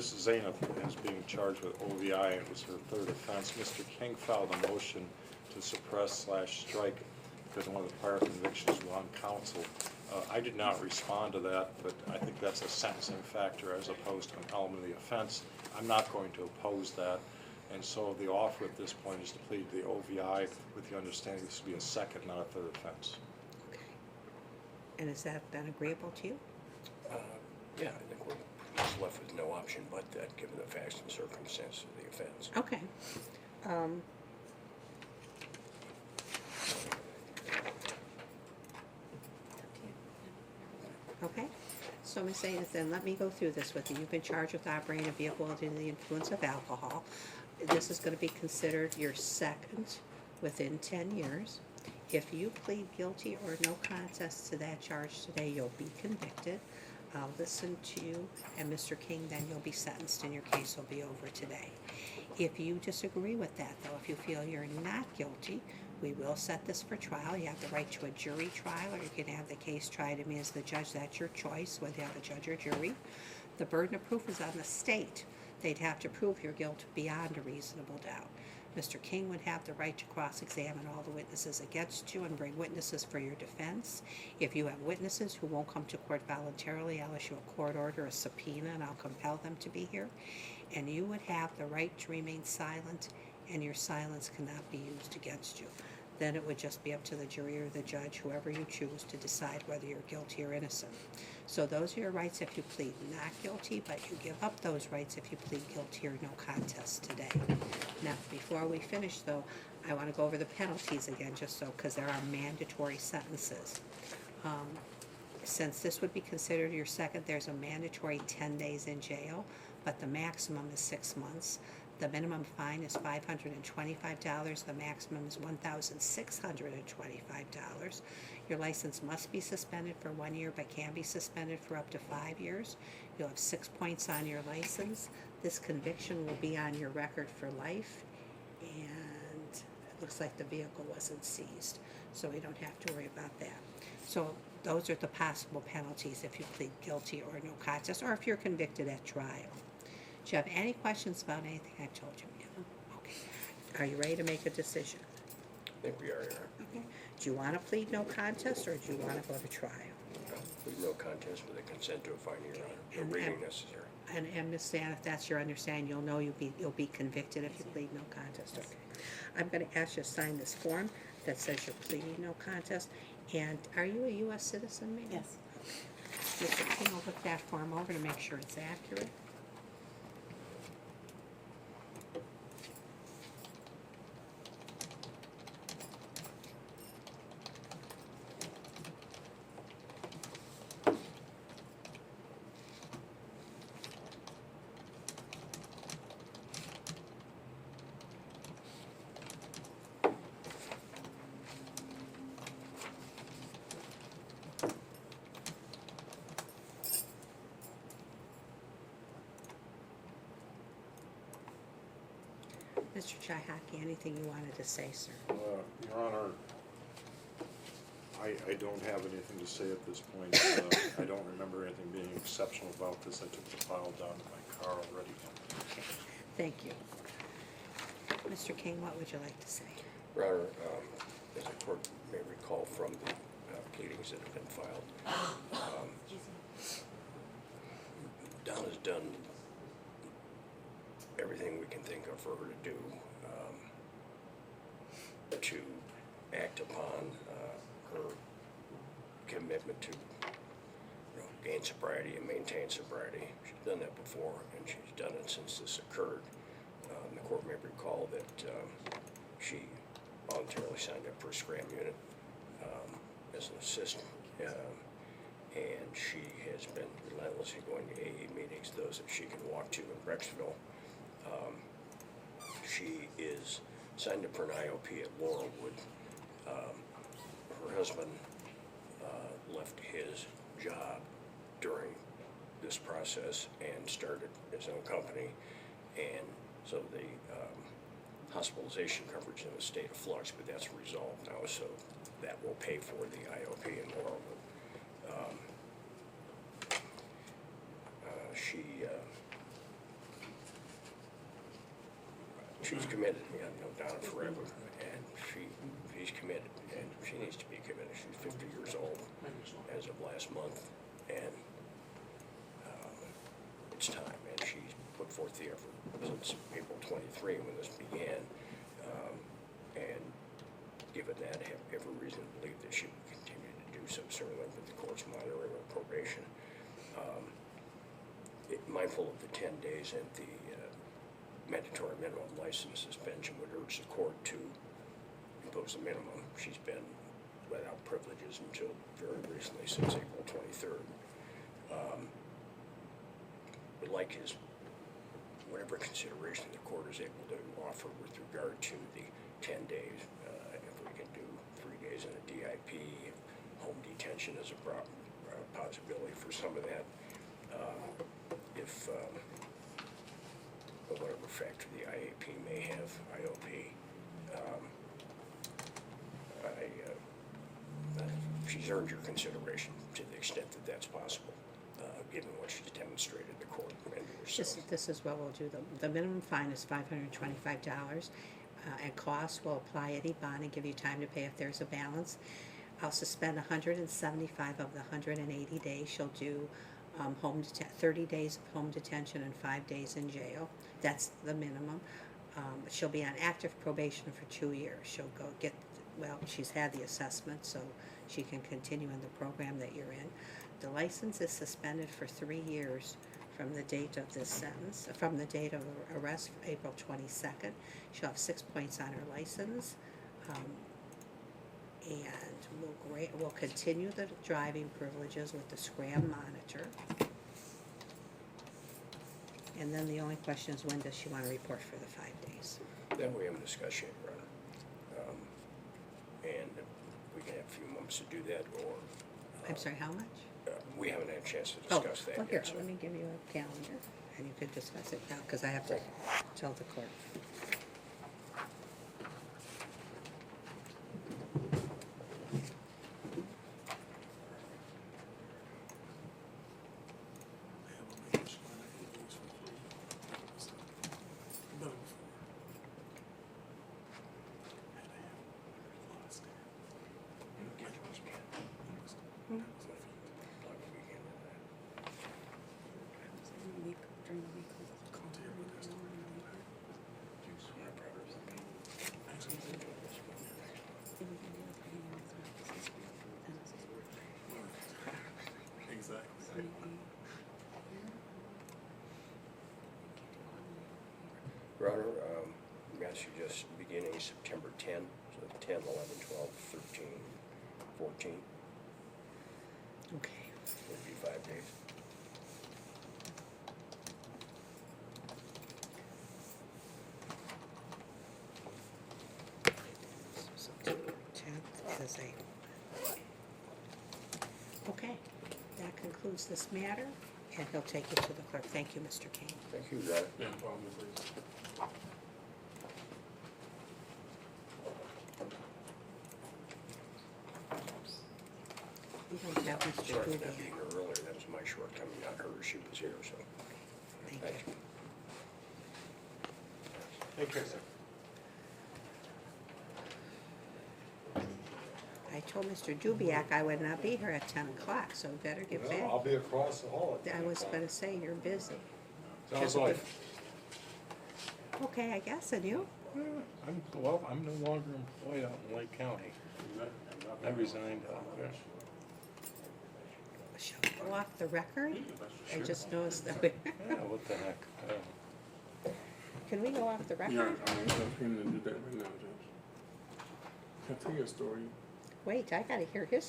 Ms. Zainab is being charged with OVI, and it was her third offense. Mr. King filed a motion to suppress/strike because one of the prior convictions was on counsel. I did not respond to that, but I think that's a sentencing factor as opposed to an element of the offense. I'm not going to oppose that, and so the offer at this point is to plead the OVI with the understanding this will be a second, not a third offense. Okay. And is that then agreeable to you? Yeah, I think we're just left with no option but that, given the facts and circumstances of the offense. Okay. Okay, so Ms. Zanes, then let me go through this with you. You've been charged with operating a vehicle under the influence of alcohol. This is going to be considered your second within 10 years. If you plead guilty or no contest to that charge today, you'll be convicted. I'll listen to you, and Mr. King, then you'll be sentenced and your case will be over today. If you disagree with that, though, if you feel you're not guilty, we will set this for trial. You have the right to a jury trial, or you can have the case tried to me as the judge. That's your choice, whether you have a judge or jury. The burden of proof is on the state. They'd have to prove your guilt beyond a reasonable doubt. Mr. King would have the right to cross-examine all the witnesses against you and bring witnesses for your defense. If you have witnesses who won't come to court voluntarily, I'll issue a court order, a subpoena, and I'll compel them to be here. And you would have the right to remain silent, and your silence cannot be used against you. Then it would just be up to the jury or the judge, whoever you choose, to decide whether you're guilty or innocent. So those are your rights if you plead not guilty, but you give up those rights if you plead guilty or no contest today. Now, before we finish, though, I want to go over the penalties again, just so, because there are mandatory sentences. Since this would be considered your second, there's a mandatory 10 days in jail, but the maximum is 6 months. The minimum fine is $525. The maximum is $1,625. Your license must be suspended for 1 year, but can be suspended for up to 5 years. You'll have 6 points on your license. This conviction will be on your record for life, and it looks like the vehicle wasn't seized, so we don't have to worry about that. So those are the possible penalties if you plead guilty or no contest, or if you're convicted at trial. Do you have any questions about anything I told you? Okay. Are you ready to make a decision? I think we are, Your Honor. Okay. Do you want to plead no contest, or do you want to go to trial? Plead no contest with a consent to a finding, Your Honor. No And- reading necessary. And Ms. Stan, if that's your understanding, you'll know you'll be convicted if you plead no contest. Okay. I'm going to ask you to sign this form that says you're pleading no contest. And are you a U.S. citizen, maybe? Yes. Okay. Mr. King will look that form over to make sure it's accurate. Mr. Chihaki, anything you wanted to say, sir? Your Honor, I don't have anything to say at this point. I don't remember anything being exceptional about this. I took the file down to my car already. Okay. Thank you. Mr. King, what would you like to say? Your Honor, as the court may recall from the pleadings that have been filed, Don has done everything we can think of for her to do to act upon her commitment to gain sobriety and maintain sobriety. She's done that before, and she's done it since this occurred. The court may recall that she voluntarily signed up for a scram unit as an assistant, and she has been relentlessly going to AA meetings, those that she can walk to in Brecksville. She is signed up for an IOP at Laurelwood. Her husband left his job during this process and started his own company, and so the hospitalization coverage in the state of flux, but that's resolved now, so that will pay for the IOP in Laurelwood. She she's committed, you know, Donna forever, and she's committed, and she needs to be committed. She's 50 years old as of last month, and it's time, and she's put forth the effort since April 23 when this began, and given that, I have every reason to believe that she will continue to do so, certainly with the court's monitoring or probation. Mindful of the 10 days and the mandatory minimum license suspension, would urge the court to impose a minimum. She's been without privileges until very recently, since April 23rd. Would like his, whatever consideration the court is able to offer with regard to the 10 days. If we can do 3 days in a DIP, home detention is a possibility for some of that. If whatever factor the IAP may have, IOP, she's earned your consideration to the extent that that's possible, given what she's demonstrated to the court and yourself. This is what we'll do. The minimum fine is $525, and costs will apply any bond and give you time to pay if there's a balance. I'll suspend 175 of the 180 days. She'll do 30 days of home detention and 5 days in jail. That's the minimum. She'll be on active probation for 2 years. She'll go get, well, she's had the assessment, so she can continue in the program that you're in. The license is suspended for 3 years from the date of this sentence, from the date of arrest, April 22nd. She'll have 6 points on her license. And we'll continue the driving privileges with the Scram monitor. And then the only question is, when does she want to report for the 5 days? That we haven't discussed yet, Your Honor. And we can have a few months to do that, or... I'm sorry, how much? We haven't had a chance to Oh, discuss that well, here, yet. So. let me give you a calendar, and you can discuss it now, because I have to tell the court. Your Honor, we ask you just beginning September 10, so 10, 11, 12, 13, 14, Okay. would be 5 days. September 10th is a... Okay, that concludes this matter, and he'll take you to the clerk. Thank you, Mr. King. Thank you, Your Honor. Yeah, problem, please. We don't have Mr. Sorry for Dugan. not being here earlier. That was my shortcoming, not hers. She was here, so Thank thank you. you. Take care, sir. I told Mr. Dubiak I would not be here at 10 o'clock, so we better get Well, I'll back. be across the hall. at I was 10 gonna o'clock. say, you're busy. Sounds like, Okay, I guess, and you? I'm no longer employed out in Lake County. I resigned out there. Shall we go off the record? I Sure. just noticed that we, Yeah, what the heck? can we go off the record? Yeah, I'm going to do that right now, Judge. Can I tell you a story? Wait, I gotta hear his